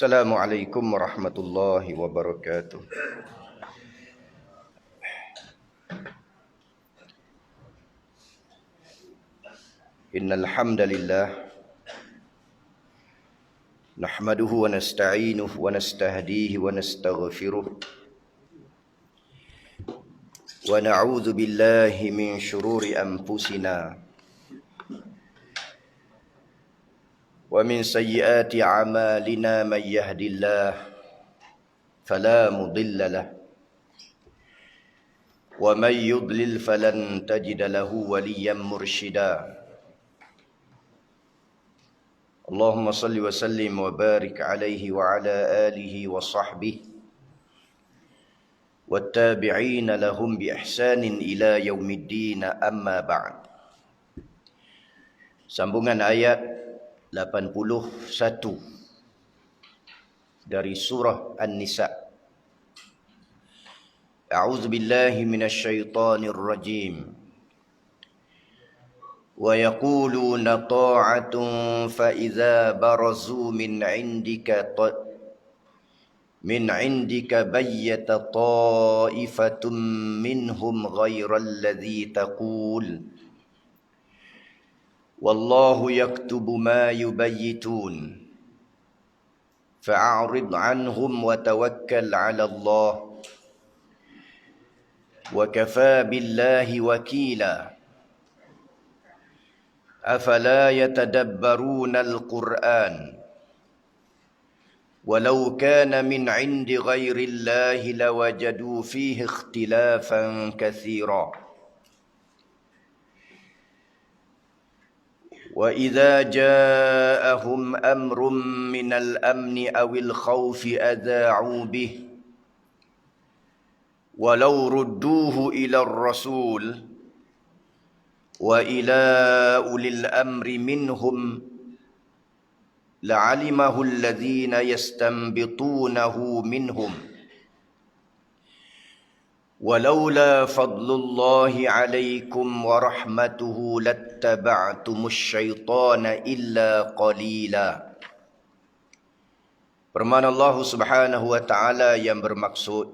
Assalamualaikum warahmatullahi wabarakatuh. Innal hamdalillah nahmaduhu wa nasta'inuhu wa nastahdihi wa nastaghfiruh wa na'udzu billahi min shururi anfusina wa min sayyiati a'malina man yahdihillahu fala mudilla lahu wa man yudlil falan tajida lahu waliyyan mursyida. Allahumma salli wa sallim wa barik alaihi wa ala alihi wa sahbihi wattabi'ina lahum bi ihsanin ila yaumiddin, amma ba'd. Sambungan ayat 81 dari surah An-Nisa. A'udzu billahi minasy syaithanir rajim. Wa yaquluna ta'atun fa idza barazu min 'indika bayyata ta'ifatun minhum ghairal ladzi taqul wallahu yaktubu ma yubayyitun fa'arid 'anhum wa tawakkal 'ala Allah wa kafa billahi wakila afala yatadabbaruna al-Qur'an walau kana min 'indi ghairillahi lawajadu fihi ikhtilafan katsira. وَإِذَا جَاءَهُمْ أَمْرٌ مِّنَ الْأَمْنِ أَوِ الْخَوْفِ أَذَاعُوا بِهِ وَلَوْ رُدُّوهُ إِلَى الرَّسُولِ وَإِلَى أُولِي الْأَمْرِ مِنْهُمْ لَعَلِمَهُ الَّذِينَ يَسْتَنبِطُونَهُ مِنْهُمْ ولولا فضل الله عليكم ورحمته لاتبعتم الشيطان إلا قليلا. Firman Allah Subhanahu wa taala yang bermaksud,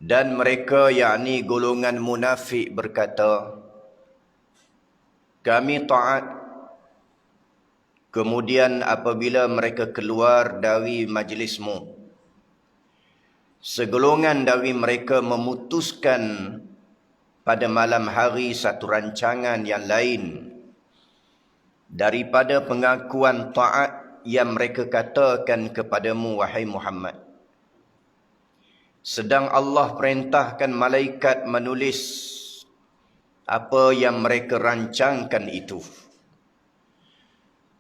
dan mereka yakni golongan munafik berkata, kami taat. Kemudian apabila mereka keluar dari majlismu, segolongan dari mereka memutuskan pada malam hari satu rancangan yang lain daripada pengakuan taat yang mereka katakan kepadamu, wahai Muhammad. Sedang Allah perintahkan malaikat menulis apa yang mereka rancangkan itu.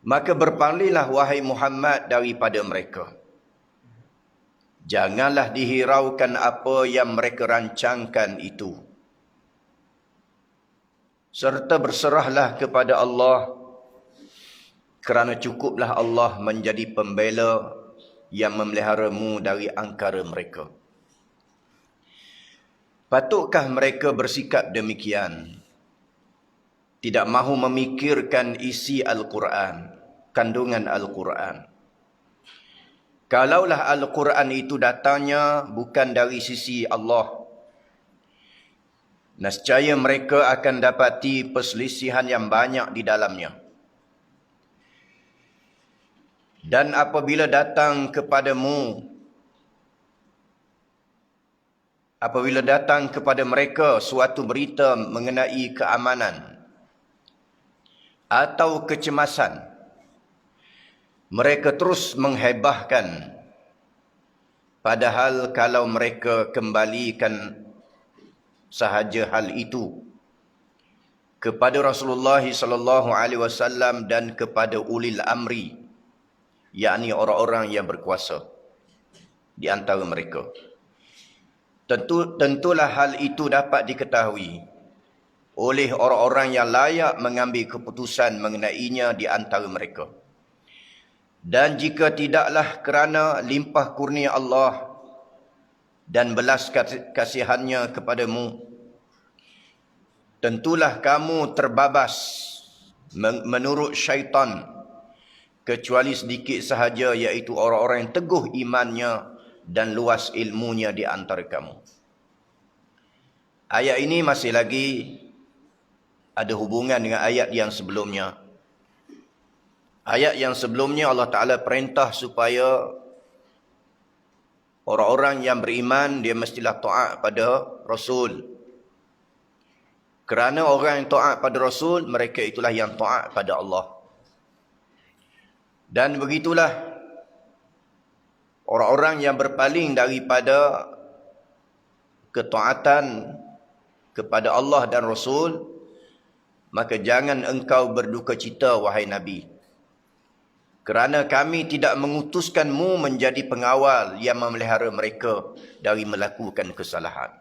Maka berpalinglah, wahai Muhammad, daripada mereka. Janganlah dihiraukan apa yang mereka rancangkan itu. Serta berserahlah kepada Allah, kerana cukuplah Allah menjadi pembela yang memeliharamu dari angkara mereka. Patutkah mereka bersikap demikian? Tidak mahu memikirkan isi Al-Quran, kandungan Al-Quran. Kalaulah Al-Quran itu datangnya bukan dari sisi Allah, nescaya mereka akan dapati perselisihan yang banyak di dalamnya. Dan apabila datang kepada mereka suatu berita mengenai keamanan atau kecemasan, mereka terus menghebahkan. Padahal kalau mereka kembalikan sahaja hal itu kepada Rasulullah SAW dan kepada ulil amri, yakni orang-orang yang berkuasa di antara mereka, tentulah hal itu dapat diketahui oleh orang-orang yang layak mengambil keputusan mengenainya di antara mereka. Dan jika tidaklah kerana limpah kurnia Allah dan belas kasihannya kepadamu, tentulah kamu terbabas menurut syaitan kecuali sedikit sahaja, iaitu orang-orang yang teguh imannya dan luas ilmunya di antara kamu. Ayat ini masih lagi ada hubungan dengan ayat yang sebelumnya. Ayat yang sebelumnya Allah Ta'ala perintah supaya orang-orang yang beriman dia mestilah taat pada Rasul. Kerana orang yang taat pada Rasul, mereka itulah yang taat pada Allah. Dan begitulah orang-orang yang berpaling daripada ketaatan kepada Allah dan Rasul, maka jangan engkau berduka cita, wahai Nabi. Kerana kami tidak mengutuskanmu menjadi pengawal yang memelihara mereka dari melakukan kesalahan.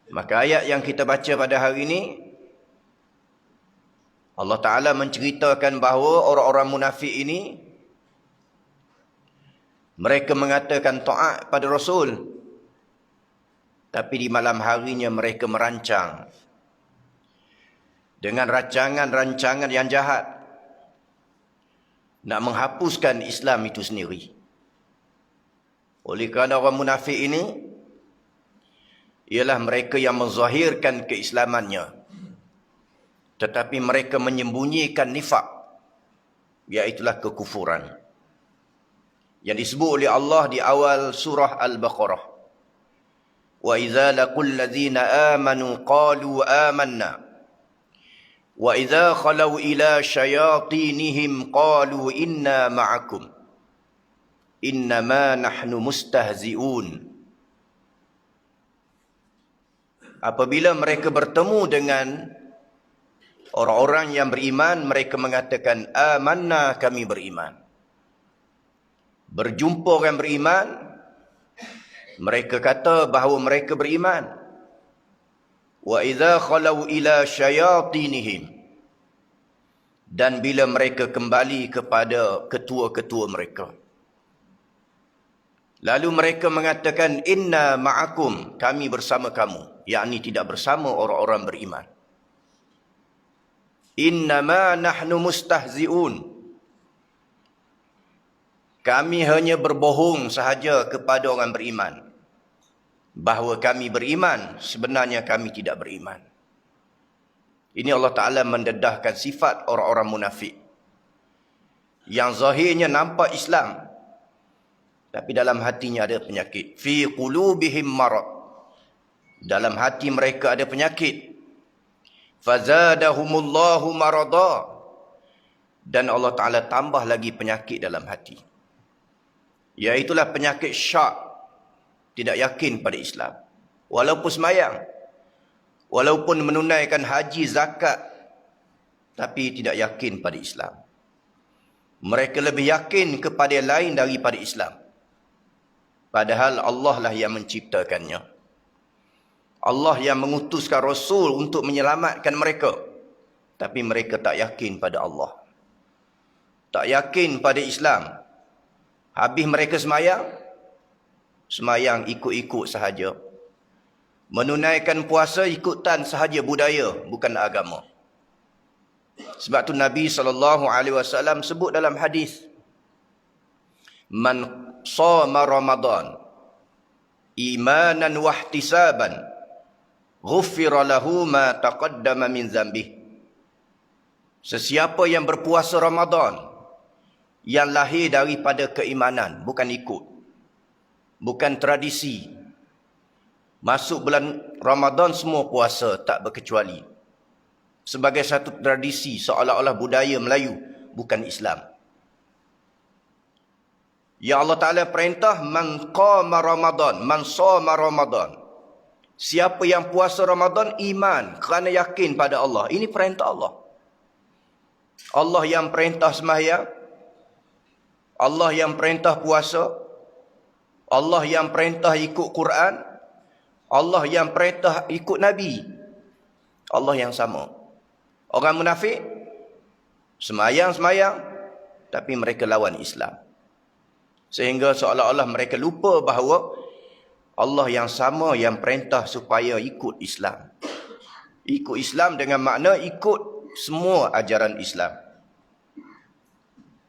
Maka ayat yang kita baca pada hari ini, Allah Ta'ala menceritakan bahawa orang-orang munafik ini, mereka mengatakan taat pada Rasul, tapi di malam harinya mereka merancang dengan rancangan-rancangan yang jahat nak menghapuskan Islam itu sendiri. Oleh kerana orang munafik ini ialah mereka yang menzahirkan keislamannya, tetapi mereka menyembunyikan nifak, iaitulah kekufuran, yang disebut oleh Allah di awal surah Al-Baqarah. وَإِذَا لَقُوا الَّذِينَ آمَنُوا قَالُوا آمَنَّا وَإِذَا خَلَوْا إِلَى شَيَاطِينِهِمْ قَالُوا إِنَّا مَعَكُمْ إِنَّمَا نَحْنُ مُسْتَهْزِئُونَ. Apabila mereka bertemu dengan orang-orang yang beriman, mereka mengatakan, amanna, kami beriman. Berjumpa orang beriman, mereka kata bahawa mereka beriman. Wa idza khalau ila syayatinihim, dan bila mereka kembali kepada ketua-ketua mereka, lalu mereka mengatakan inna ma'akum, kami bersama kamu, yakni tidak bersama orang-orang beriman. Innama nahnu mustahzi'un, kami hanya berbohong sahaja kepada orang beriman bahawa kami beriman, sebenarnya kami tidak beriman. Ini Allah Ta'ala mendedahkan sifat orang-orang munafik yang zahirnya nampak Islam, tapi dalam hatinya ada penyakit. Fi qulubihim marad, dalam hati mereka ada penyakit. Fazadahumullahu marada, dan Allah Ta'ala tambah lagi penyakit dalam hati, iaitulah penyakit syak, tidak yakin pada Islam. Walaupun semayang, walaupun menunaikan haji, zakat, tapi tidak yakin pada Islam. Mereka lebih yakin kepada yang lain daripada Islam, padahal Allah lah yang menciptakannya. Allah yang mengutuskan Rasul untuk menyelamatkan mereka, tapi mereka tak yakin pada Allah, tak yakin pada Islam. Habis mereka semayang ikut-ikut sahaja, menunaikan puasa ikutan sahaja budaya, bukan agama. Sebab tu Nabi SAW sebut dalam hadis, man shama Ramadan imanan wahtisaban ghufira lahu ma taqaddama min dzambih. Sesiapa yang berpuasa Ramadan yang lahir daripada keimanan, bukan ikut, bukan tradisi. Masuk bulan Ramadan semua puasa tak berkecuali, sebagai satu tradisi, seolah-olah budaya Melayu, bukan Islam. Ya Allah Ta'ala perintah, man qama Ramadan, man shama Ramadan. Siapa yang puasa Ramadan iman kerana yakin pada Allah. Ini perintah Allah. Allah yang perintah sembahyang, Allah yang perintah puasa, Allah yang perintah ikut Quran, Allah yang perintah ikut Nabi. Allah yang sama. Orang munafik semayang-semayang, tapi mereka lawan Islam, sehingga seolah-olah mereka lupa bahawa Allah yang sama yang perintah supaya ikut Islam. Ikut Islam dengan makna ikut semua ajaran Islam.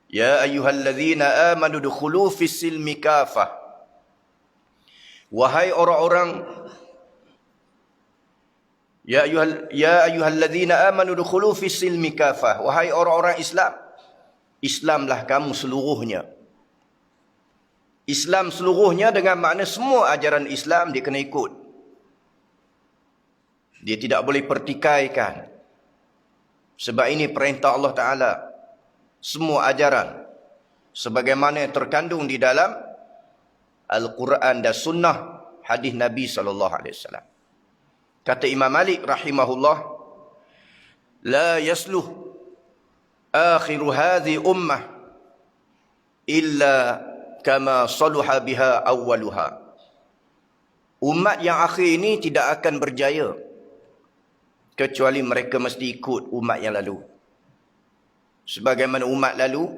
Ya ayyuhalladzina amanu dukhulu fis silmi kafah. Wahai orang-orang, ya ayyuhalladzina amanu dukhulu fis silmi kafah. Wahai orang-orang Islam, Islamlah kamu seluruhnya. Islam seluruhnya dengan makna semua ajaran Islam dia kena ikut. Dia tidak boleh pertikaikan. Sebab ini perintah Allah Ta'ala. Semua ajaran sebagaimana terkandung di dalam Al-Quran dan Sunnah hadis Nabi SAW. Kata Imam Malik rahimahullah, la yasluh akhiru hadhi ummah illa kama saluha biha awwaluha. Umat yang akhir ini tidak akan berjaya kecuali mereka mesti ikut umat yang lalu. Sebagaimana umat lalu,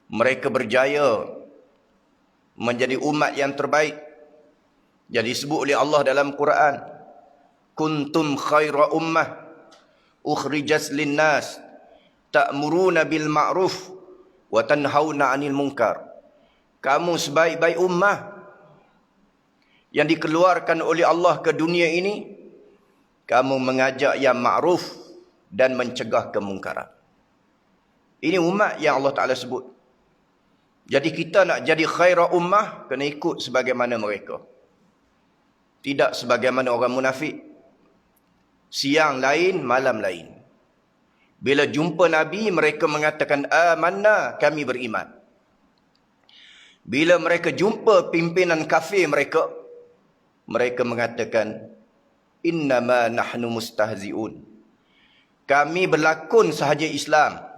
mereka berjaya menjadi umat yang terbaik. Jadi disebut oleh Allah dalam Quran, kuntum khaira ummah ukhrijat linnas ta'muruna bil ma'ruf wa tanhauna 'anil munkar. Kamu sebaik-baik ummah yang dikeluarkan oleh Allah ke dunia ini. Kamu mengajak yang ma'ruf dan mencegah kemungkaran. Ini umat yang Allah Ta'ala sebut. Jadi kita nak jadi khairah ummah, kena ikut sebagaimana mereka. Tidak sebagaimana orang munafik. Siang lain, malam lain. Bila jumpa Nabi, mereka mengatakan, amanna, kami beriman. Bila mereka jumpa pimpinan kafir mereka, mereka mengatakan, innama nahnu mustahzi'un. Kami berlakon sahaja Islam.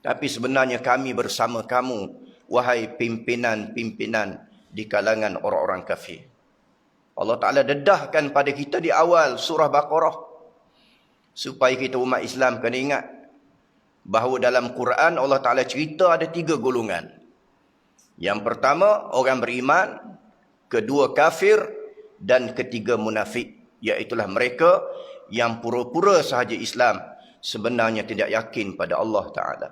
Tapi sebenarnya kami bersama kamu, wahai pimpinan-pimpinan di kalangan orang-orang kafir. Allah Ta'ala dedahkan pada kita di awal surah Baqarah, supaya kita umat Islam kena ingat, bahawa dalam Quran Allah Ta'ala cerita ada 3 golongan. Yang pertama, orang beriman. Kedua, kafir. Dan ketiga, munafik. Iaitulah mereka yang pura-pura sahaja Islam, sebenarnya tidak yakin pada Allah Ta'ala.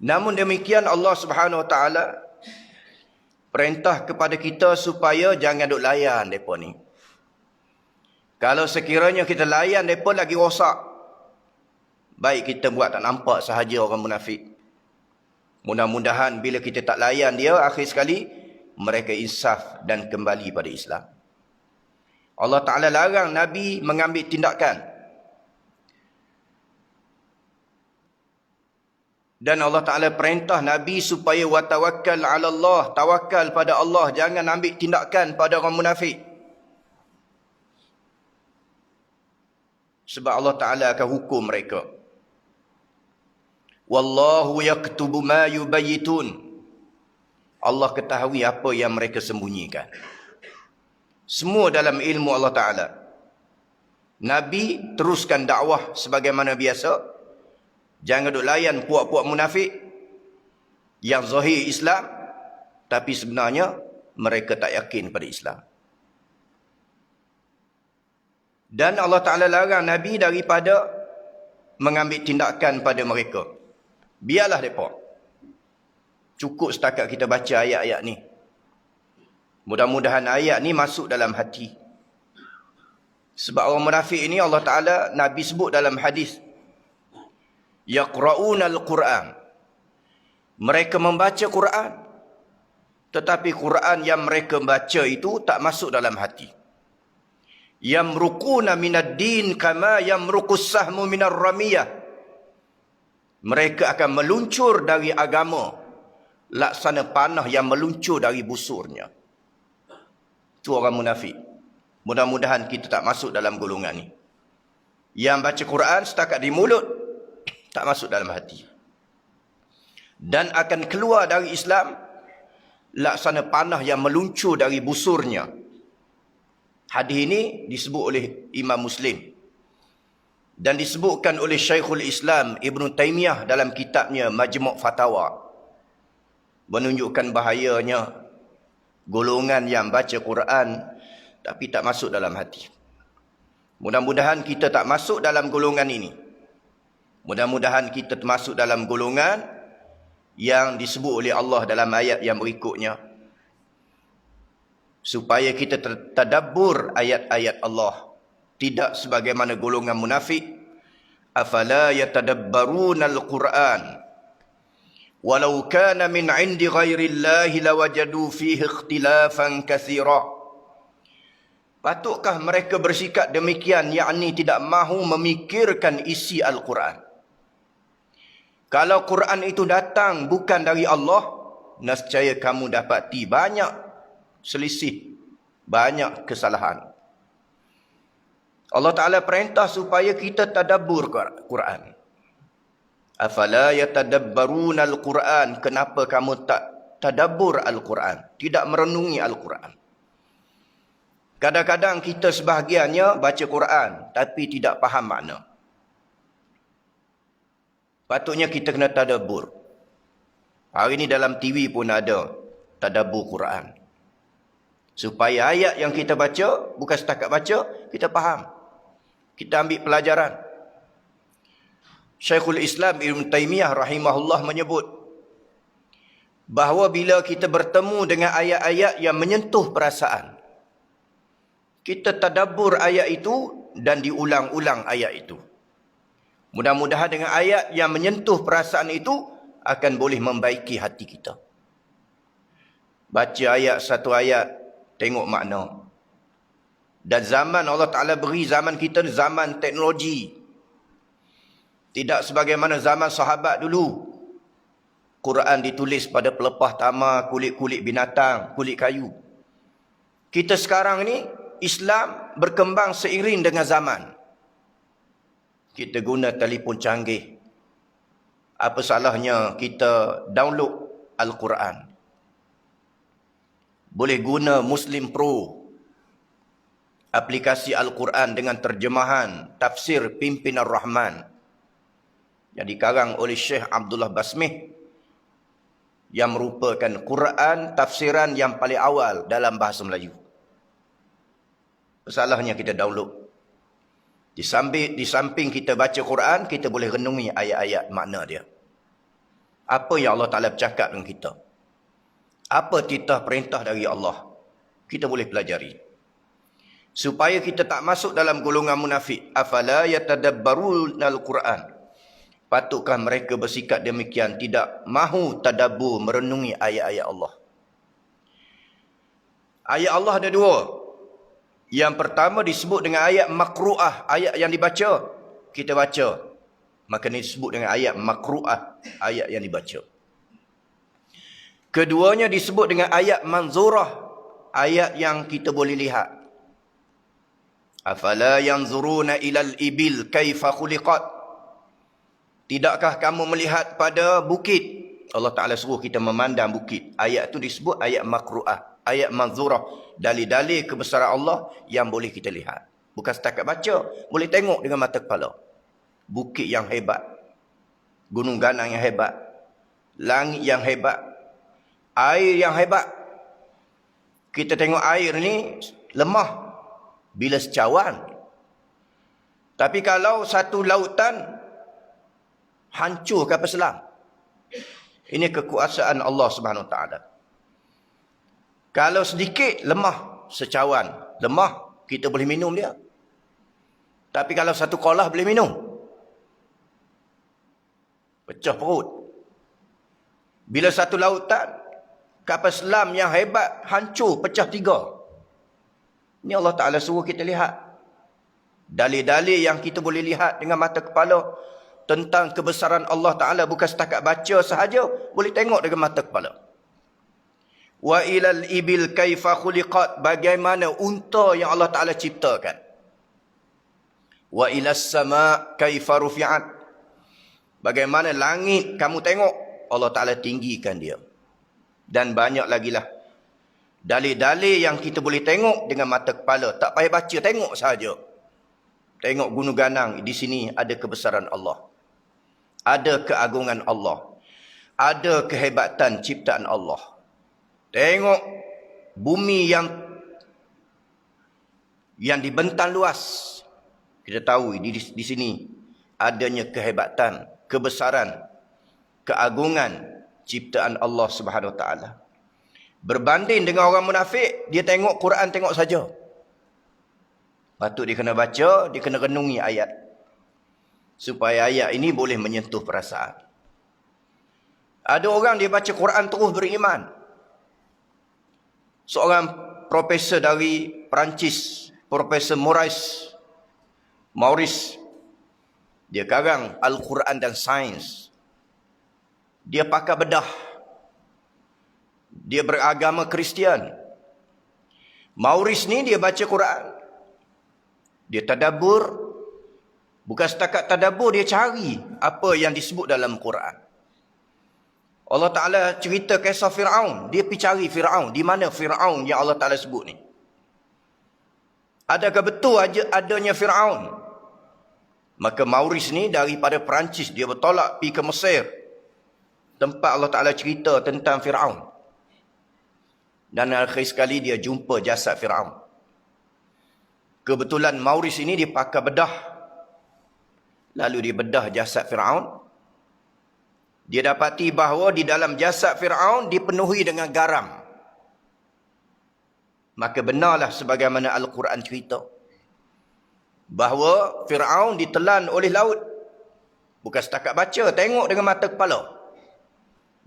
Namun demikian Allah Subhanahu Wa Ta'ala perintah kepada kita supaya jangan duk layan mereka ni. Kalau sekiranya kita layan mereka lagi rosak. Baik kita buat tak nampak sahaja orang munafik. Mudah-mudahan bila kita tak layan dia, akhir sekali mereka insaf dan kembali pada Islam. Allah Ta'ala larang Nabi mengambil tindakan. Dan Allah Ta'ala perintah Nabi supaya watawakkal ala Allah, tawakal pada Allah, jangan ambil tindakan pada orang munafik. Sebab Allah Ta'ala akan hukum mereka. Wallahu yaktubu ma yubayyitun. Allah ketahui apa yang mereka sembunyikan. Semua dalam ilmu Allah Ta'ala. Nabi teruskan dakwah sebagaimana biasa. Jangan duk layan puak-puak munafik yang zahir Islam, tapi sebenarnya mereka tak yakin pada Islam. Dan Allah Ta'ala larang Nabi daripada mengambil tindakan pada mereka. Biarlah mereka. Cukup setakat kita baca ayat-ayat ni. Mudah-mudahan ayat ni masuk dalam hati. Sebab orang munafik ini Allah Ta'ala, Nabi sebut dalam hadis, yaqra'una al-Quran. Mereka membaca Quran, tetapi Quran yang mereka baca itu tak masuk dalam hati. Yamruquna minad din kama yamruqus sahmu minar ramiyah. Mereka akan meluncur dari agama laksana panah yang meluncur dari busurnya. Itu orang munafik. Mudah-mudahan kita tak masuk dalam golongan ni. Yang baca Quran setakat di mulut, tak masuk dalam hati. Dan akan keluar dari Islam laksana panah yang meluncur dari busurnya. Hadis ini disebut oleh Imam Muslim. Dan disebutkan oleh Syekhul Islam Ibn Taymiyah dalam kitabnya Majmu' Fatawa. Menunjukkan bahayanya golongan yang baca Quran tapi tak masuk dalam hati. Mudah-mudahan kita tak masuk dalam golongan ini. Mudah-mudahan kita termasuk dalam golongan yang disebut oleh Allah dalam ayat yang berikutnya. Supaya kita tadabbur ayat-ayat Allah. Tidak sebagaimana golongan munafik. Afala yatadabbaruna al-Quran. Walau kana min indi ghairillahi lawajadu fihi ikhtilafan katsira. Patutkah mereka bersikap demikian, yakni tidak mahu memikirkan isi Al-Quran? Kalau Quran itu datang bukan dari Allah, nescaya kamu dapati banyak selisih, banyak kesalahan. Allah Ta'ala perintah supaya kita tadabbur Quran. Afala yatadabbaruna al-Quran. Kenapa kamu tak tadabbur Al-Quran? Tidak merenungi Al-Quran. Kadang-kadang kita sebahagiannya baca Quran tapi tidak faham makna. Patutnya kita kena tadabbur. Hari ini dalam TV pun ada tadabbur Quran. Supaya ayat yang kita baca, bukan setakat baca, kita faham. Kita ambil pelajaran. Syekhul Islam Ibn Taymiyah rahimahullah menyebut bahawa bila kita bertemu dengan ayat-ayat yang menyentuh perasaan, kita tadabbur ayat itu dan diulang-ulang ayat itu. Mudah-mudahan dengan ayat yang menyentuh perasaan itu akan boleh membaiki hati kita. Baca ayat satu ayat, tengok makna. Dan zaman Allah Ta'ala beri zaman kita zaman teknologi. Tidak sebagaimana zaman sahabat dulu. Quran ditulis pada pelepah tama, kulit-kulit binatang, kulit kayu. Kita sekarang ni, Islam berkembang seiring dengan zaman. Kita guna telefon canggih. Apa salahnya kita download Al-Quran? Boleh guna Muslim Pro. Aplikasi Al-Quran dengan terjemahan tafsir Pimpinan Rahman. Yang dikarang oleh Syekh Abdullah Basmih. Yang merupakan Quran tafsiran yang paling awal dalam bahasa Melayu. Salahnya kita download. Di samping kita baca Quran, kita boleh renungi ayat-ayat makna dia. Apa yang Allah Ta'ala bercakap dengan kita? Apa titah perintah dari Allah? Kita boleh pelajari. Supaya kita tak masuk dalam golongan munafik. Afala yatadabbaruna al-Quran. Patutkah mereka bersikap demikian, tidak mahu tadabbur merenungi ayat-ayat Allah? Ayat Allah ada dua. Yang pertama disebut dengan ayat makru'ah, ayat yang dibaca. Kita baca. Maka ini disebut dengan ayat makru'ah, ayat yang dibaca. Keduanya disebut dengan ayat manzurah, ayat yang kita boleh lihat. Afala yanzuruna ilal ibil kaifa khuliqat. Tidakkah kamu melihat pada bukit? Allah Ta'ala suruh kita memandang bukit. Ayat itu disebut ayat makru'ah, ayat manzurah. Dalil-dalil kebesaran Allah yang boleh kita lihat. Bukan setakat baca, boleh tengok dengan mata kepala. Bukit yang hebat, gunung ganang yang hebat, langit yang hebat, air yang hebat. Kita tengok air ni lemah bila secawan. Tapi kalau satu lautan hancur kapal selam. Ini kekuasaan Allah Subhanahu Wa Taala. Kalau sedikit lemah secawan, lemah kita boleh minum dia. Tapi kalau satu kolah boleh minum. Pecah perut. Bila satu lautan kapal selam yang hebat hancur, pecah tiga. Ini Allah Ta'ala suruh kita lihat. Dalil-dalil yang kita boleh lihat dengan mata kepala tentang kebesaran Allah Ta'ala, bukan setakat baca sahaja, boleh tengok dengan mata kepala. Wa ilal ibil kaifa khuliqat, bagaimana unta yang Allah Ta'ala ciptakan. Wa ilas sama kaifa rufi'at, bagaimana langit kamu tengok, Allah Ta'ala tinggikan dia. Dan banyak lagi lah dalil-dalil yang kita boleh tengok dengan mata kepala. Tak payah baca, tengok sahaja. Tengok gunung ganang, di sini ada kebesaran Allah. Ada keagungan Allah. Ada kehebatan ciptaan Allah. Tengok bumi yang dibentang luas. Kita tahu di sini adanya kehebatan, kebesaran, keagungan ciptaan Allah Subhanahu Wa Taala. Berbanding dengan orang munafik, dia tengok Quran tengok saja. Patut dia kena baca, dia kena renungi ayat. Supaya ayat ini boleh menyentuh perasaan. Ada orang dia baca Quran terus beriman. Seorang profesor dari Perancis, Profesor Maurice, dia karang Al-Quran dan Sains. Dia pakar bedah. Dia beragama Kristian. Maurice ni dia baca Quran. Dia tadabbur. Bukan setakat tadabbur, dia cari apa yang disebut dalam Quran. Allah Ta'ala cerita kisah Fir'aun. Dia pergi cari Fir'aun. Di mana Fir'aun yang Allah Ta'ala sebut ni? Adakah betul adanya Fir'aun? Maka Maurice ni daripada Perancis, dia bertolak pergi ke Mesir. Tempat Allah Ta'ala cerita tentang Fir'aun. Dan akhir sekali dia jumpa jasad Fir'aun. Kebetulan Maurice ini dia pakar bedah. Lalu dia bedah jasad Fir'aun. Dia dapati bahawa di dalam jasad Fir'aun dipenuhi dengan garam. Maka benarlah sebagaimana Al-Quran cerita. Bahawa Fir'aun ditelan oleh laut. Bukan setakat baca, tengok dengan mata kepala.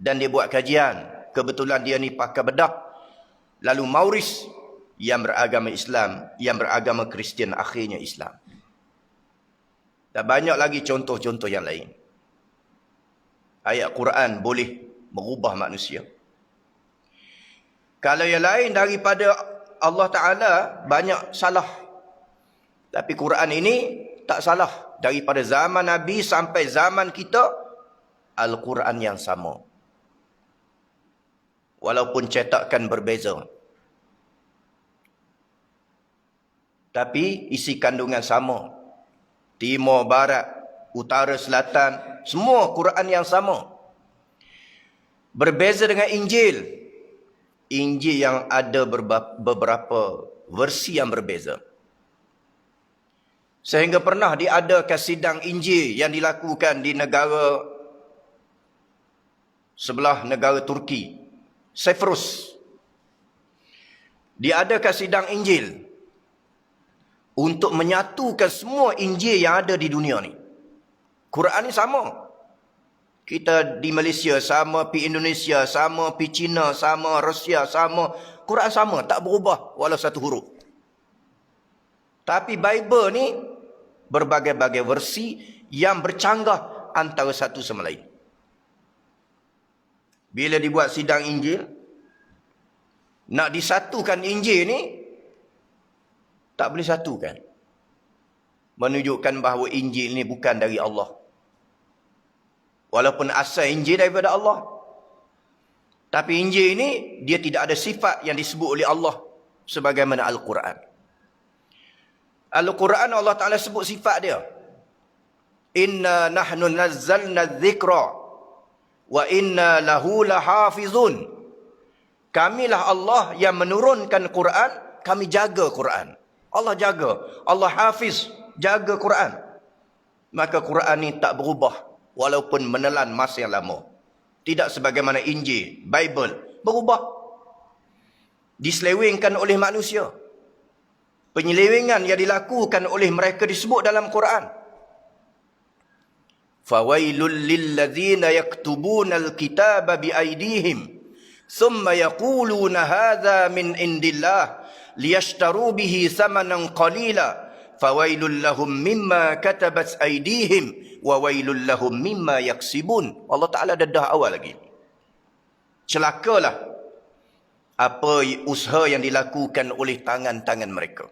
Dan dia buat kajian. Kebetulan dia ni pakar bedah. Lalu Maurice yang beragama Islam, yang beragama Kristian, akhirnya Islam. Dan banyak lagi contoh-contoh yang lain. Ayat Quran boleh merubah manusia. Kalau yang lain daripada Allah Ta'ala, banyak salah. Tapi Quran ini tak salah. Daripada zaman Nabi sampai zaman kita, Al-Quran yang sama. Walaupun cetakan berbeza. Tapi isi kandungan sama. Timur, barat, utara, selatan, semua Quran yang sama. Berbeza dengan Injil. Injil yang ada beberapa versi yang berbeza. Sehingga pernah diadakan sidang Injil yang dilakukan di negara sebelah negara Turki, Cyprus. Diadakan sidang Injil untuk menyatukan semua Injil yang ada di dunia ni. Quran ni sama. Kita di Malaysia sama, pi Indonesia sama, pi China sama, Rusia sama. Quran sama, tak berubah walau satu huruf. Tapi Bible ni berbagai-bagai versi yang bercanggah antara satu sama lain. Bila dibuat sidang Injil, nak disatukan Injil ni, tak boleh satukan. Menunjukkan bahawa Injil ni bukan dari Allah. Walaupun asal Injil daripada Allah. Tapi Injil ini, dia tidak ada sifat yang disebut oleh Allah. Sebagaimana Al-Quran. Al-Quran Allah Ta'ala sebut sifat dia. Inna nahnu nazzalna dzikra. Wa inna lahu lahafizun. Kamilah Allah yang menurunkan Quran. Kami jaga Quran. Allah jaga. Allah hafiz. Jaga Quran. Maka Quran ni tak berubah. Walaupun menelan masa yang lama. Tidak sebagaimana Injil, Bible. Berubah. Diselewengkan oleh manusia. Penyelewengan yang dilakukan oleh mereka disebut dalam Quran. Fawailul lilladzina yaktubuna alkitaba biaydihim. Thumma yaquluna hadha min indillah. Liyashtaru bihi thamanan qalila. Fawailul lahum mimma katabat aydihim wa wailul lahum mimma yaksibun. Allah Ta'ala dedah awal lagi. Celakalah apa usaha yang dilakukan oleh tangan-tangan mereka.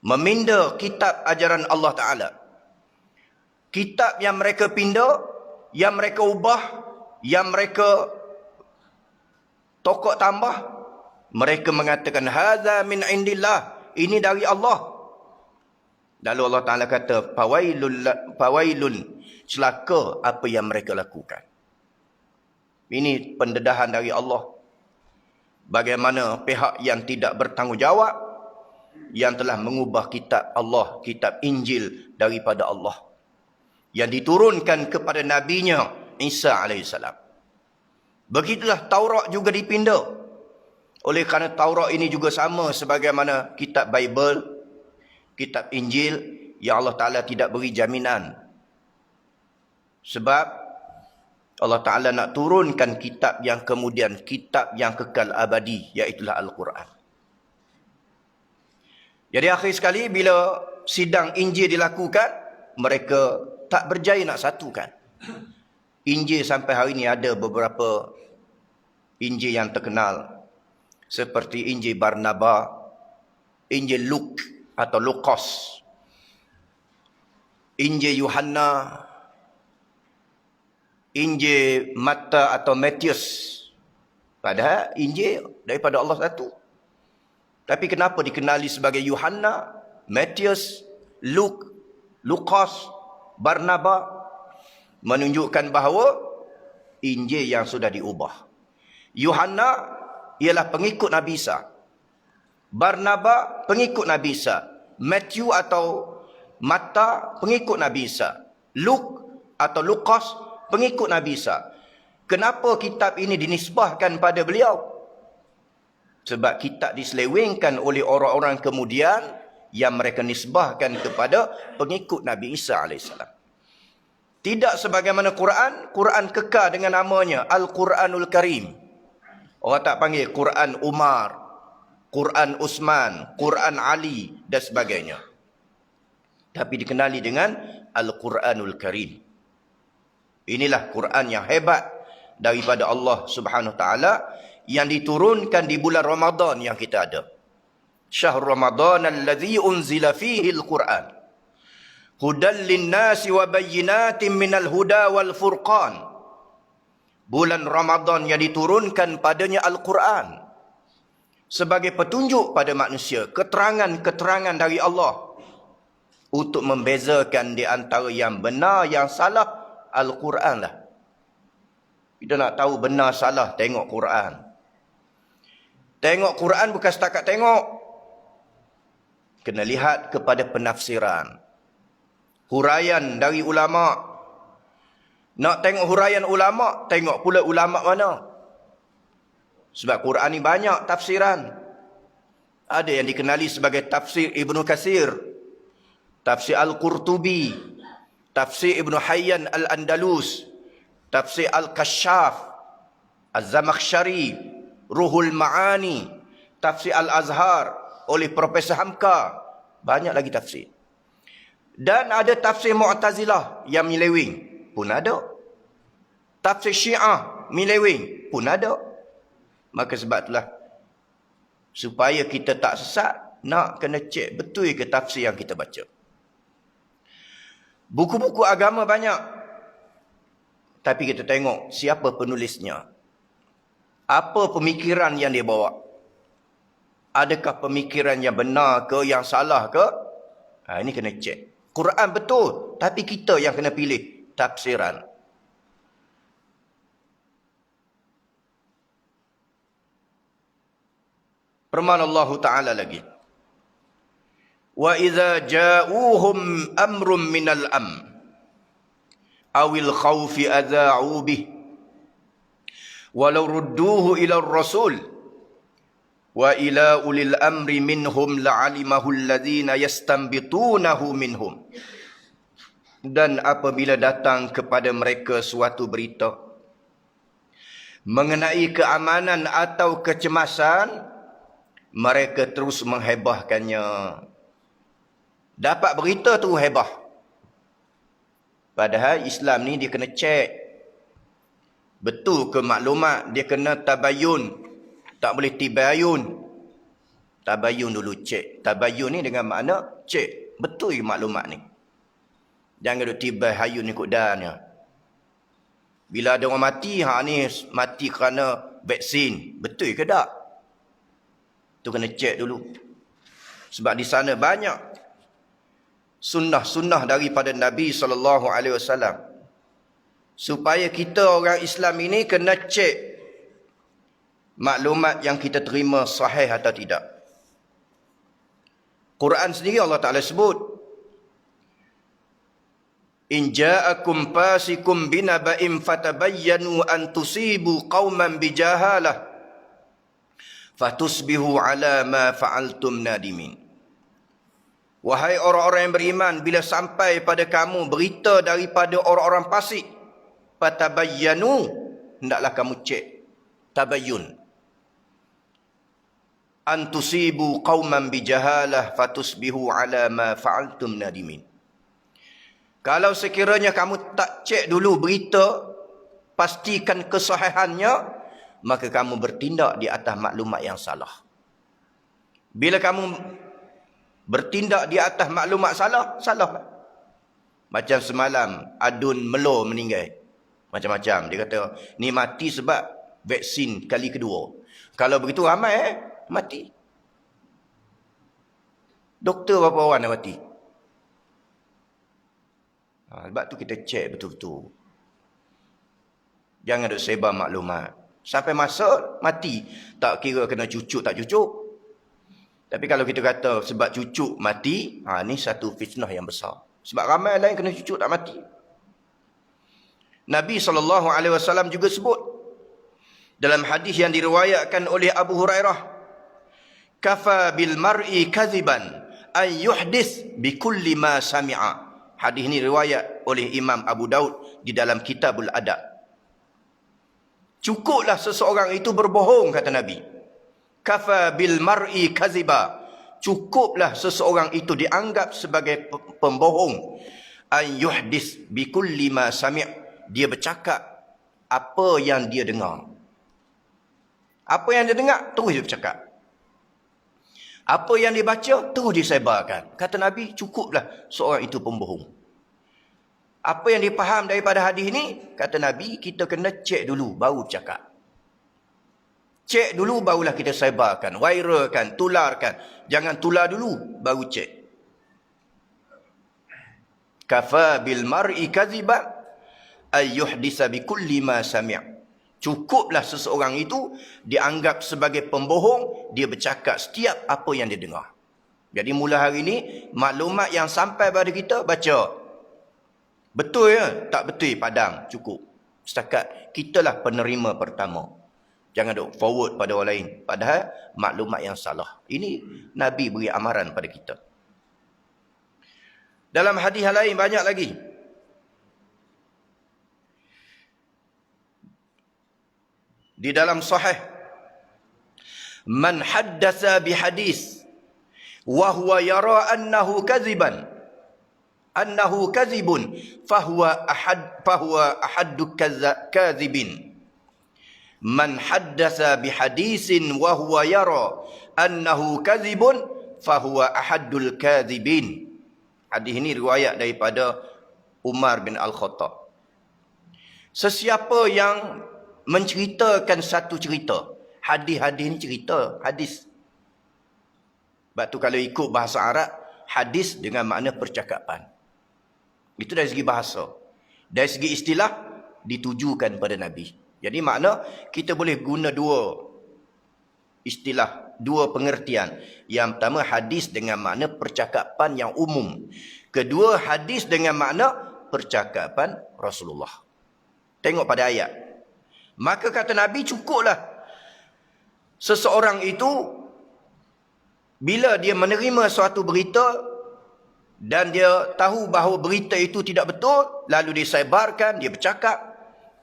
Meminda kitab ajaran Allah Ta'ala. Kitab yang mereka pindah, yang mereka ubah, yang mereka tokok tambah, mereka mengatakan hadza min indillah, ini dari Allah. Lalu Allah Ta'ala kata fawailun, celaka apa yang mereka lakukan. Ini pendedahan dari Allah. Bagaimana pihak yang tidak bertanggungjawab, yang telah mengubah kitab Allah, kitab Injil daripada Allah. yang diturunkan kepada nabinya Isa alaihissalam. Begitulah Taurat juga dipinda. Oleh kerana Taurat ini juga sama sebagaimana kitab Bible, kitab Injil, yang Allah Ta'ala tidak beri jaminan. Sebab Allah Ta'ala nak turunkan kitab yang kemudian, kitab yang kekal abadi, iaitulah Al-Quran. Jadi akhir sekali bila sidang Injil dilakukan, mereka tak berjaya nak satukan. Injil sampai hari ini ada beberapa Injil yang terkenal. Seperti Injil Barnaba, Injil Luke atau Lukas, Injil Yohanna, Injil Matta atau Matius. Padahal Injil daripada Allah satu. Tapi kenapa dikenali sebagai Yohanna, Matius, Luke, Lukas, Barnaba? Menunjukkan bahawa Injil yang sudah diubah. Yohanna ialah pengikut Nabi Isa. Barnaba pengikut Nabi Isa. Matthew atau Matta pengikut Nabi Isa. Luke atau Lukas pengikut Nabi Isa. Kenapa kitab ini dinisbahkan pada beliau? Sebab kitab diselewengkan oleh orang-orang kemudian yang mereka nisbahkan kepada pengikut Nabi Isa AS. Tidak sebagaimana Quran. Quran kekal dengan namanya Al-Quranul Karim. Orang tak panggil Quran Umar, Quran Uthman, Quran Ali dan sebagainya. Tapi dikenali dengan Al-Quranul Karim. Inilah Quran yang hebat daripada Allah Subhanahu Wa Taala, yang diturunkan di bulan Ramadan yang kita ada. Syahr Ramadan alladhi unzila fihi al-Quran. Hudan linnasi wa bayyinatin minal huda wal furqan. Bulan Ramadan yang diturunkan padanya Al-Quran. Sebagai petunjuk pada manusia. Keterangan-keterangan dari Allah. Untuk membezakan di antara yang benar, yang salah. Al-Quran lah. Kita nak tahu benar salah, tengok Quran. Tengok Quran bukan setakat tengok. Kena lihat kepada penafsiran. Huraian dari ulama. Nak tengok huraian ulama, tengok pula ulama mana. Sebab Quran ni banyak tafsiran. Ada yang dikenali sebagai tafsir Ibnu Katsir, tafsir Al-Qurtubi, tafsir Ibnu Hayyan Al-Andalus, tafsir Al-Kashaf, Az-Zamakhsyari, Ruhul Ma'ani, tafsir Al-Azhar oleh Profesor Hamka. Banyak lagi tafsir. Dan ada tafsir Mu'tazilah yang menyeleweng pun ada. Tafsir Syiah menyeleweng pun ada. Maka sebab itulah, supaya kita tak sesat, nak kena cek betul ke tafsir yang kita baca. Buku-buku agama banyak. Tapi kita tengok siapa penulisnya. Apa pemikiran yang dia bawa? Adakah pemikiran yang benar ke, yang salah ke? Ini kena cek. Quran betul, tapi kita yang kena pilih tafsiran. Firman Allah Ta'ala lagi. Wa idza ja'uhum amrun minal awil khawfi adha'u bih. Walau rudduhu ila rasul wa ila ulil amri minhum la'alimahu alladhina yastanbitunahu minhum. Dan apabila datang kepada mereka suatu berita mengenai keamanan atau kecemasan, mereka terus menghebahkannya. Dapat berita tu hebah. Padahal Islam ni dia kena cek. Betul ke maklumat? Dia kena tabayun. Tak boleh tibayun. Tabayun dulu, cek. Tabayun ni dengan makna cek. Betul ke maklumat ni? Jangan duk tibayun ikut dannya. Bila ada orang mati, ni mati kerana vaksin. Betul ke tak? Tu kena cek dulu. Sebab di sana banyak sunnah-sunnah daripada Nabi SAW. Supaya kita orang Islam ini kena cek maklumat yang kita terima sahih atau tidak. Quran sendiri Allah Ta'ala sebut, In ja'akum fasikum binaba'in fatabayyanu an tusibu qauman bijahalah fatusbihu ala ma fa'altum nadimin. Wahai orang-orang yang beriman, bila sampai pada kamu berita daripada orang-orang fasik, fatabayyanu, hendaklah kamu cek, tabayyun. An tusibu qauman bijahalah fatusbihu ala ma fa'altum nadimin. Kalau sekiranya kamu tak cek dulu berita, pastikan kesahihannya, maka kamu bertindak di atas maklumat yang salah. Bila kamu bertindak di atas maklumat salah, salah. Macam semalam, Adun Melo meninggal. Macam-macam. Dia kata, ni mati sebab vaksin kali kedua. Kalau begitu ramai mati. Doktor berapa orang dah mati? Sebab tu kita cek betul-betul. Jangan duk sebar maklumat. Sampai masa mati, tak kira kena cucuk tak cucuk. Tapi kalau kita kata sebab cucuk mati, ni satu fitnah yang besar. Sebab ramai lain kena cucuk tak mati. Nabi SAW juga sebut dalam hadis yang diriwayatkan oleh Abu Hurairah, kafa bil mar'i kadhiban an yuhdis bi kulli ma sami'a. Hadis ini riwayat oleh Imam Abu Daud di dalam Kitabul Adab. Cukuplah seseorang itu berbohong, kata Nabi. Kafa bil mar'i kadhiba. Cukuplah seseorang itu dianggap sebagai pembohong. An yuhdis bi kulli ma sami'. Dia bercakap apa yang dia dengar. Apa yang dia dengar, terus dia bercakap. Apa yang dibaca, terus disebarkan. Kata Nabi, cukuplah seorang itu pembohong. Apa yang dipaham daripada hadis ini? Kata Nabi, kita kena cek dulu, baru cakap. Cek dulu, barulah kita sebarkan, viralkan, tularkan. Jangan tular dulu, baru cek. Kafa bil mar'i kadhiban ayyuhdisa bi kulli ma sami'. Cukuplah seseorang itu dianggap sebagai pembohong, dia bercakap setiap apa yang dia dengar. Jadi mula hari ini, maklumat yang sampai pada kita, baca. Betul ya? Tak betul, padam, cukup. Setakat kitalah penerima pertama. Jangan duk forward pada orang lain. Padahal maklumat yang salah. Ini Nabi beri amaran pada kita. Dalam hadis lain banyak lagi. Di dalam sahih, man haddatsa bihadis wa huwa yara annahu kadhiban annahu kadhibun fahuwa ahaddu kadhibin. Man haddatsa bihadisin wa huwa yara annahu kadhibun fahuwa ahaddul kadhibin. Hadis ini riwayat daripada Umar bin Al-Khattab. Sesiapa yang menceritakan satu cerita, hadis-hadis ni cerita, hadis. Sebab tu kalau ikut bahasa Arab, hadis dengan makna percakapan. Itu dari segi bahasa. Dari segi istilah, ditujukan pada Nabi. Jadi makna, kita boleh guna dua istilah, dua pengertian. Yang pertama, hadis dengan makna percakapan yang umum. Kedua, hadis dengan makna percakapan Rasulullah. Tengok pada ayat. Maka kata Nabi, cukuplah seseorang itu bila dia menerima suatu berita dan dia tahu bahawa berita itu tidak betul, lalu disebarkan, dia bercakap,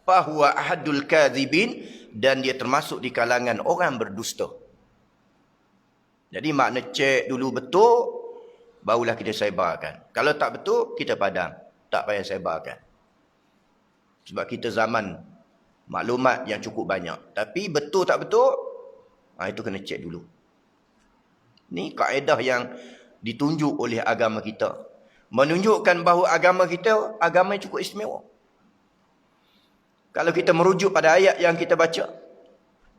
fahuwa ahadul kadhibin, dan dia termasuk di kalangan orang berdusta. Jadi makna cek dulu betul, barulah kita sebarkan. Kalau tak betul, kita padam, tak payah sebarkan. Sebab kita zaman maklumat yang cukup banyak. Tapi betul tak betul, itu kena cek dulu. Ini kaedah yang ditunjuk oleh agama kita. Menunjukkan bahawa agama kita, agama yang cukup istimewa. Kalau kita merujuk pada ayat yang kita baca,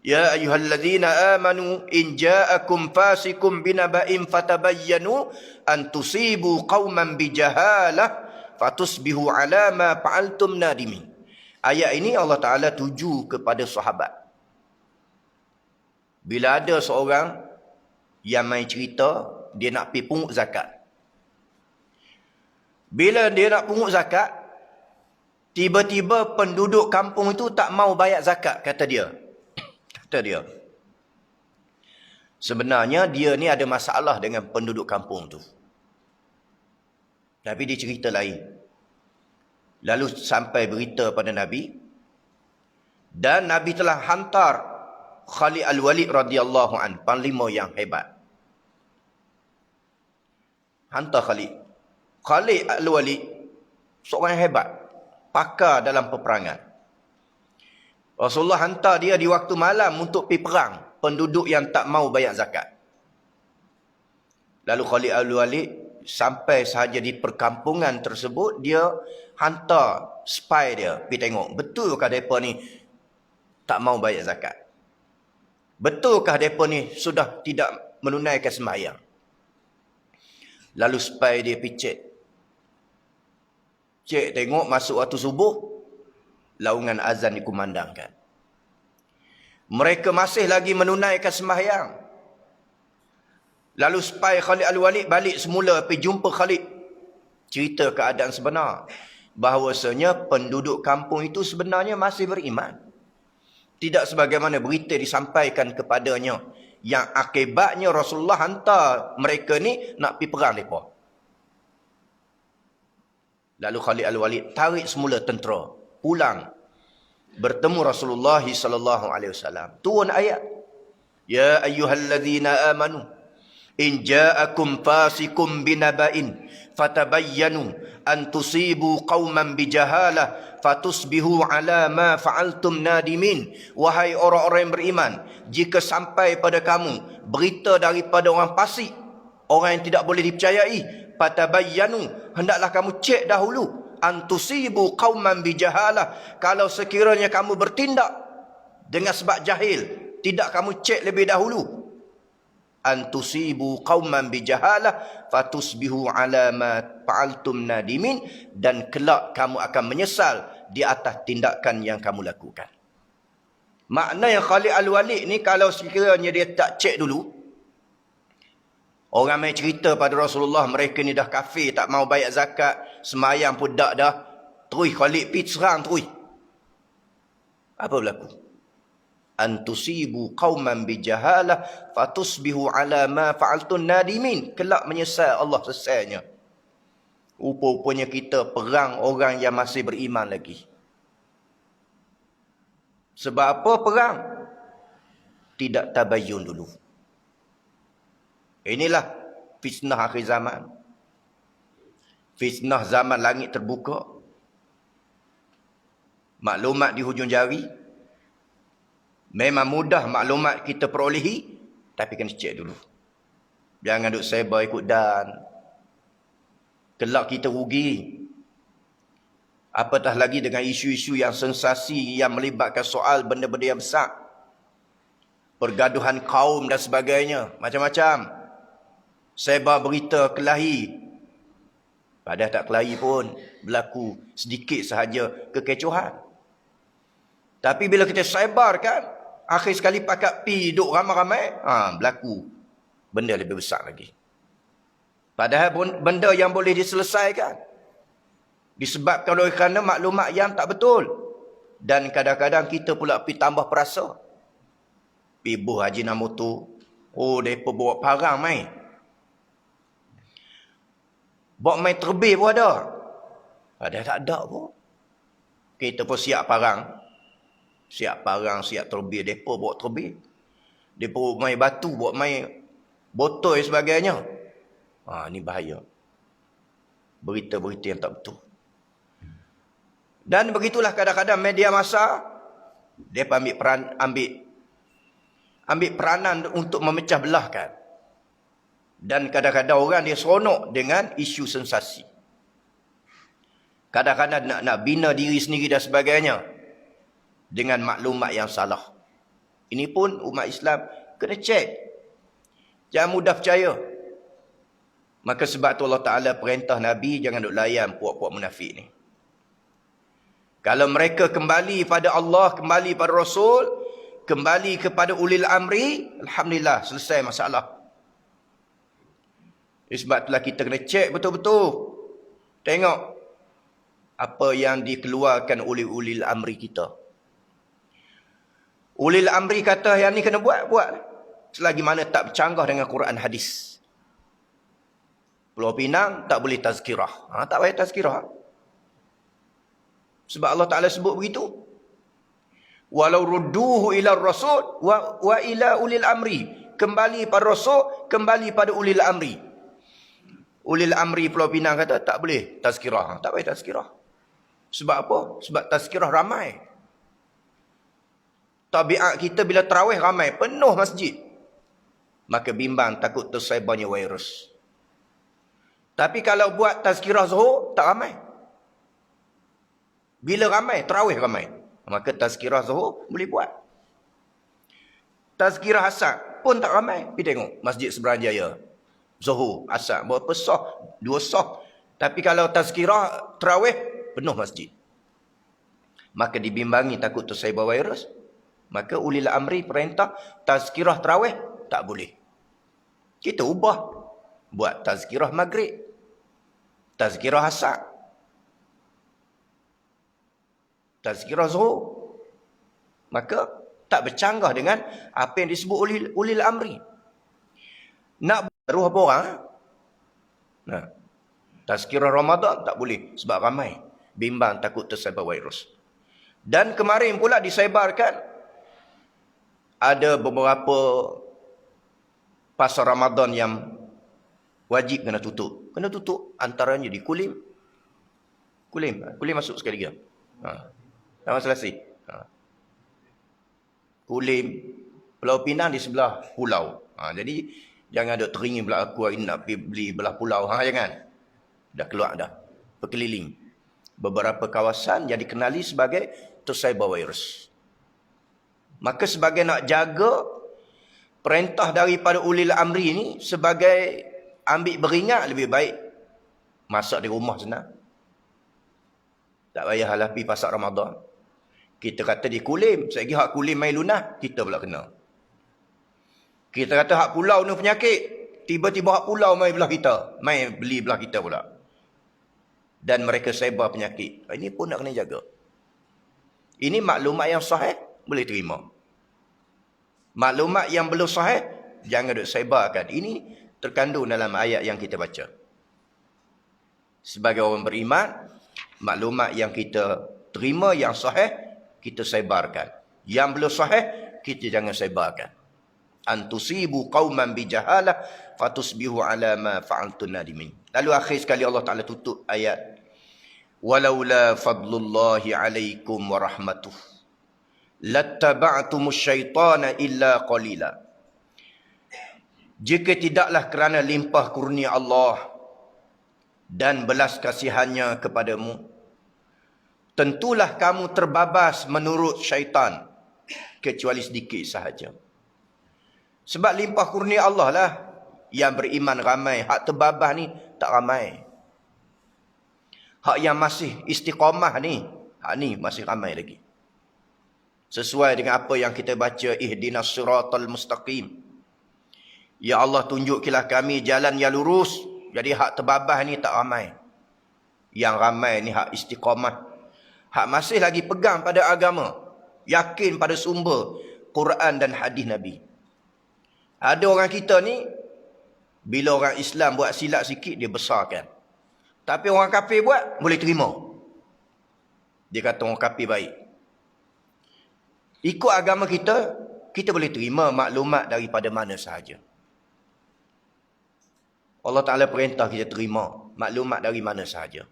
ya ayyuhallazina amanu in ja'akum fasikum binaba'in fatabayyanu an tusibu qauman bijahalah fatusbihu ala ma fa'altum nadimin. Ayat ini Allah Ta'ala tuju kepada sahabat. Bila ada seorang yang main cerita, dia nak pergi pungut zakat. Bila dia nak pungut zakat, Tiba-tiba penduduk kampung itu tak mau bayar zakat, kata dia. Kata dia. Sebenarnya dia ni ada masalah dengan penduduk kampung tu. Tapi dia cerita lain. Lalu sampai berita pada Nabi. Dan Nabi telah hantar Khalid Al-Walid radhiyallahu an, panglima yang hebat. Hantar Khalid. Khalid Al-Walid seorang yang hebat, pakar dalam peperangan. Rasulullah hantar dia di waktu malam untuk pergi perang penduduk yang tak mau bayar zakat. Lalu Khalid Al-Walid sampai sahaja di perkampungan tersebut, dia hantar spy dia pergi tengok, betulkah mereka ni tak mau bayar zakat? Betulkah mereka ni sudah tidak menunaikan sembahyang? Lalu spy dia pergi cek tengok, masuk waktu subuh, laungan azan dikumandangkan. Mereka masih lagi menunaikan sembahyang. Lalu spy Khalid Al-Walid balik semula pergi jumpa Khalid. Cerita keadaan sebenar. Bahawasanya penduduk kampung itu sebenarnya masih beriman. Tidak sebagaimana berita disampaikan kepadanya, yang akibatnya Rasulullah hantar mereka ni nak pergi perang mereka. Lalu Khalid Al-Walid tarik semula tentera, pulang bertemu Rasulullah sallallahu alaihi wasallam. Turun ayat, ya ayyuhallazina amanu in ja'akum fasikum binaba'in fatabayyanu an tusibu qauman bijahalah fatusbihu ala ma fa'altum nadimin. Wahai orang-orang yang beriman, jika sampai pada kamu berita daripada orang fasik, orang yang tidak boleh dipercayai, fatabayyanu, hendaklah kamu cek dahulu, antusibu qauman bijahalah, kalau sekiranya kamu bertindak dengan sebab jahil, tidak kamu cek lebih dahulu, antusibu qauman bijahalah fatusbihu ala ma fa'altum nadimin, dan kelak kamu akan menyesal di atas tindakan yang kamu lakukan. Makna yang Khalid Al-Walid ni, kalau sekiranya dia tak cek dulu, orang main cerita pada Rasulullah, mereka ni dah kafir, tak mau bayar zakat, semayang pun dah. Terus Khalid pergi serang terus. Apa berlaku? Antusibu qauman bijahalah fatusbihu ala ma fa'altun nadimin. Kelak menyesal Allah selesainya. Rupa-rupanya kita perang orang yang masih beriman lagi. Sebab apa perang? Tidak tabayyun dulu. Inilah fitnah akhir zaman. Fitnah zaman langit terbuka. Maklumat di hujung jari. Memang mudah maklumat kita perolehi, tapi kena cek dulu. Jangan duk sebar ikut dan. Kelak kita rugi. Apatah lagi dengan isu-isu yang sensasi, yang melibatkan soal benda-benda yang besar. Pergaduhan kaum dan sebagainya. Macam-macam. Sebar berita kelahi. Padahal tak kelahi pun, berlaku sedikit sahaja kekecohan. Tapi bila kita sebarkan, akhir sekali pakat pi duk ramai-ramai, berlaku benda lebih besar lagi. Padahal benda yang boleh diselesaikan, disebabkan oleh kerana maklumat yang tak betul. Dan kadang-kadang kita pula pi tambah perasa. Pi buh Haji Namoto, mereka bawa parang mai. Bawa mai terbih pun ada. Padahal tak ada pun. Kita pun siap parang. Siap parang, siap terbih. Mereka bawa terbih. Mereka bawa mai batu, bawa mai botol dan sebagainya. Ni bahaya. Berita-berita yang tak betul. Dan begitulah kadang-kadang media massa, mereka ambil peranan untuk memecah belahkan. Dan kadang-kadang orang dia seronok dengan isu sensasi. Kadang-kadang nak bina diri sendiri dan sebagainya dengan maklumat yang salah. Ini pun umat Islam kena cek. Jangan mudah percaya. Maka sebab tu Allah Ta'ala perintah Nabi jangan duk layan puak-puak munafik ni. Kalau mereka kembali pada Allah, kembali pada Rasul, kembali kepada ulil amri, alhamdulillah, selesai masalah. Sebab itulah kita kena cek betul-betul. Tengok. apa yang dikeluarkan oleh ulil amri kita. Ulil amri kata yang ni kena buat, buat. Selagi mana tak bercanggah dengan Quran hadis. Pulau Pinang tak boleh tazkirah. Tak payah tazkirah. Sebab Allah Ta'ala sebut begitu. Walau rudduhu ila rasul wa ila ulil amri. Kembali pada rasul, kembali pada ulil amri. Ulil amri Pulau Pinang kata tak boleh tazkirah. Tak payah tazkirah. Sebab apa? Sebab tazkirah ramai. Tabiat kita bila tarawih ramai, penuh masjid. Maka bimbang takut tersebarnya virus. Tapi kalau buat tazkirah zuhur, tak ramai. Bila ramai, tarawih ramai. Maka tazkirah zuhur boleh buat. Tazkirah asar pun tak ramai. Pergi tengok Masjid Seberang Jaya. Zuhur, asar, berapa sah? 2 sah. Tapi kalau tazkirah tarawih, penuh masjid. Maka dibimbangi takut tersebar virus. Maka ulil amri perintah tazkirah tarawih tak boleh. Kita ubah. Buat tazkirah maghrib. Tazkirah asar. Tazkirah zuhur. Maka tak bercanggah dengan apa yang disebut ulil amri. Nak baru apa orang? Nah, tazkirah Ramadan tak boleh sebab ramai. Bimbang takut tersebar virus. Dan kemarin pula disebarkan ada beberapa pasar Ramadan yang wajib kena tutup. Kena tutup antaranya di Kulim. Kulim masuk sekali lagi. Taman Selasih. Kulim, Pulau Pinang di sebelah pulau. Jadi jangan ada teringin pula aku hari nak pergi beli belah pulau. Jangan. Dah keluar dah. Berkeliling. Beberapa kawasan yang dikenali sebagai tersebar virus. Maka sebagai nak jaga perintah daripada ulil amri ni sebagai ambil beringat lebih baik masak di rumah senang. Tak payah pergi pasar Ramadan. Kita kata di Kulim, saya hak Kulim main lunah, kita pula kena. Kita kata hak pulau ni penyakit, tiba-tiba hak pulau main belah kita, main beli belah kita pula. Dan mereka sebar penyakit. Ini pun nak kena jaga. Ini maklumat yang sahih, boleh terima. Maklumat yang belum sahih, jangan duk sebarkan. Ini terkandung dalam ayat yang kita baca. Sebagai orang beriman, maklumat yang kita terima yang sahih, kita sebarkan. Yang belum sahih, kita jangan sebarkan. Antusibu qauman bijahalah fatusbihu ala ma fa'altun nadimin. Lalu akhir sekali Allah Ta'ala tutup ayat. Walaula fadlullahi alaikum wa rahmatuh lattaba'tumus syaitana illa qalila. Jika tidaklah kerana limpah kurnia Allah dan belas kasihannya kepadamu, tentulah kamu terbabas menurut syaitan, kecuali sedikit sahaja. Sebab limpah kurnia Allah lah yang beriman ramai. Hak terbabas ni tak ramai. Hak yang masih istiqamah ni, hak ni masih ramai lagi. Sesuai dengan apa yang kita baca, ihdinas siratal mustaqim. Ya Allah, tunjukilah kami jalan yang lurus. Jadi hak terbabas ni tak ramai. Yang ramai ni hak istiqamah. Hak masih lagi pegang pada agama. Yakin pada sumber Quran dan hadis Nabi. Ada orang kita ni, bila orang Islam buat silap sikit, dia besarkan. Tapi orang kafir buat, boleh terima. Dia kata orang kafir baik. Ikut agama kita, kita boleh terima maklumat daripada mana sahaja. Allah Ta'ala perintah kita terima maklumat dari mana sahaja.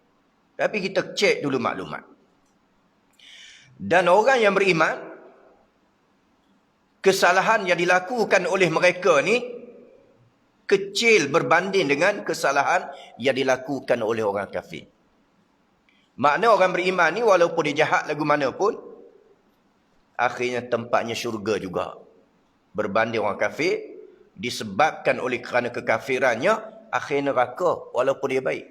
Tapi kita cek dulu maklumat. Dan orang yang beriman, kesalahan yang dilakukan oleh mereka ni kecil berbanding dengan kesalahan yang dilakukan oleh orang kafir. Makna orang beriman ni walaupun dia jahat lagu mana pun, akhirnya tempatnya syurga juga. Berbanding orang kafir, disebabkan oleh kerana kekafirannya, akhirnya neraka walaupun dia baik.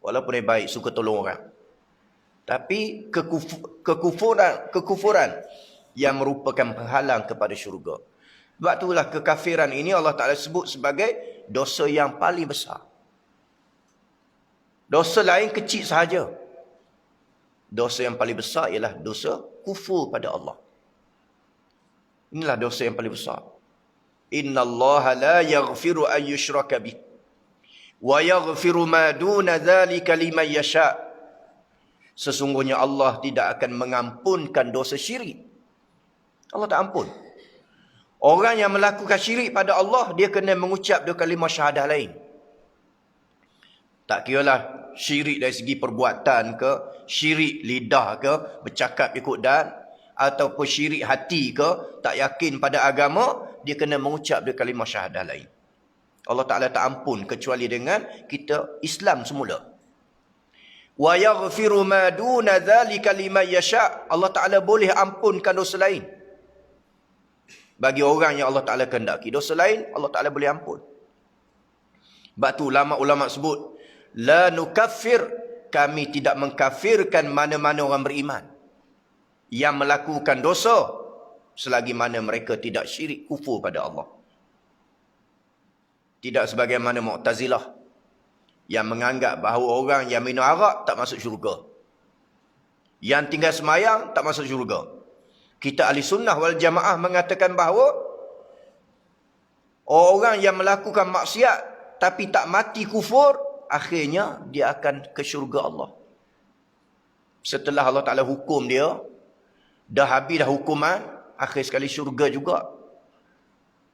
Walaupun dia baik, suka tolong orang. Tapi kekufuran yang merupakan penghalang kepada syurga. Sebab itulah kekafiran ini Allah Ta'ala sebut sebagai dosa yang paling besar. Dosa lain kecil sahaja. Dosa yang paling besar ialah dosa kufur pada Allah. Inilah dosa yang paling besar. Innallaha la yaghfiru an yushraka bih wa yaghfiru ma duna dzalika liman yasha. Sesungguhnya Allah tidak akan mengampunkan dosa syirik. Allah tak ampun. Orang yang melakukan syirik pada Allah, dia kena mengucap dua kalimah syahadah lain. Tak kiralah syirik dari segi perbuatan ke, syirik lidah ke, bercakap ikut dan, ataupun syirik hati ke, tak yakin pada agama, dia kena mengucap dua kalimah syahadah lain. Allah Ta'ala tak ampun kecuali dengan kita Islam semula. Wa yaghfiru ma duna dzalika liman yasha. Allah Ta'ala boleh ampunkan dosa lain. Bagi orang yang Allah Ta'ala kehendaki. Dosa lain, Allah Ta'ala boleh ampun. Sebab tu ulama-ulama sebut, la nukaffir, kami tidak mengkafirkan mana-mana orang beriman yang melakukan dosa selagi mana mereka tidak syirik kufur pada Allah. Tidak sebagaimana Mu'tazilah yang menganggap bahawa orang yang minum arak tak masuk syurga. Yang tinggal semayang tak masuk syurga. Kita ahli sunnah wal jamaah mengatakan bahawa orang yang melakukan maksiat tapi tak mati kufur, akhirnya dia akan ke syurga Allah. Setelah Allah Ta'ala hukum dia, dah habis dah hukuman, akhir sekali syurga juga.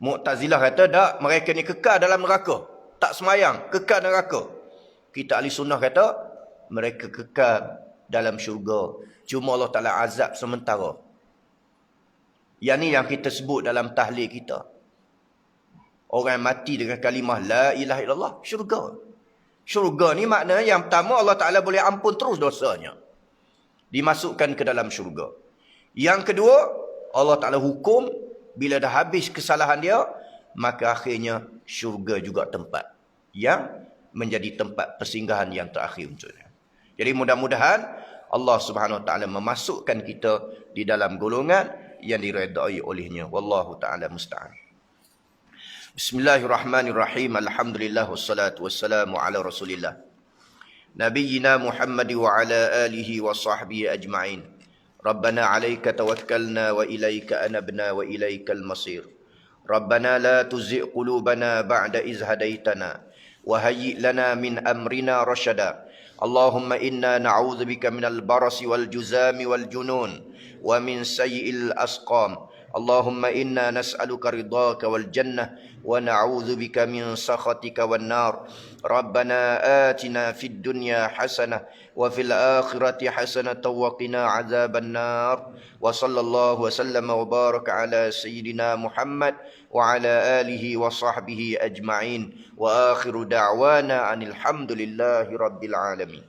Mu'tazilah kata, tak, mereka ni kekal dalam neraka. Tak semayang, kekal neraka. Kita ahli sunnah kata, mereka kekal dalam syurga. Cuma Allah Ta'ala azab sementara. Yang ni yang kita sebut dalam tahlil kita. Orang yang mati dengan kalimah la ilaha illallah, syurga. Syurga ni maknanya yang pertama Allah Ta'ala boleh ampun terus dosanya. Dimasukkan ke dalam syurga. Yang kedua, Allah Ta'ala hukum, bila dah habis kesalahan dia, maka akhirnya syurga juga tempat yang menjadi tempat persinggahan yang terakhir untuknya. Jadi mudah-mudahan Allah Subhanahu Wa Ta'ala memasukkan kita di dalam golongan yang diredai olehnya. Wallahu ta'ala musta'an. Bismillahirrahmanirrahim. Alhamdulillah wassalatu wassalamu ala Rasulillah. Nabiyyina Muhammad wa ala alihi wa sahbihi ajma'in. Rabbana 'alaika tawakkalna wa ilaika anabna wa ilaikal masir. Rabbana la tuzigh qulubana ba'da idh hadaitana wa hayyi' lana min amrina rasyada. Allahumma inna na'udzubika minal barasi wal juzami wal junun wa min sayyi'il asqam. Allahumma inna nas'aluka ridhaka wal jannah wa na'udzubika min sakhatika wan nar. Rabbana atina fid dunya hasanah wa fil akhirati hasanah wa qina adzaban nar. Wa sallallahu wa sallama wa baraka ala sayyidina Muhammad wa ala alihi wa sahbihi ajma'in. Wa akhiru da'wana anil hamdulillahi rabbil alamin.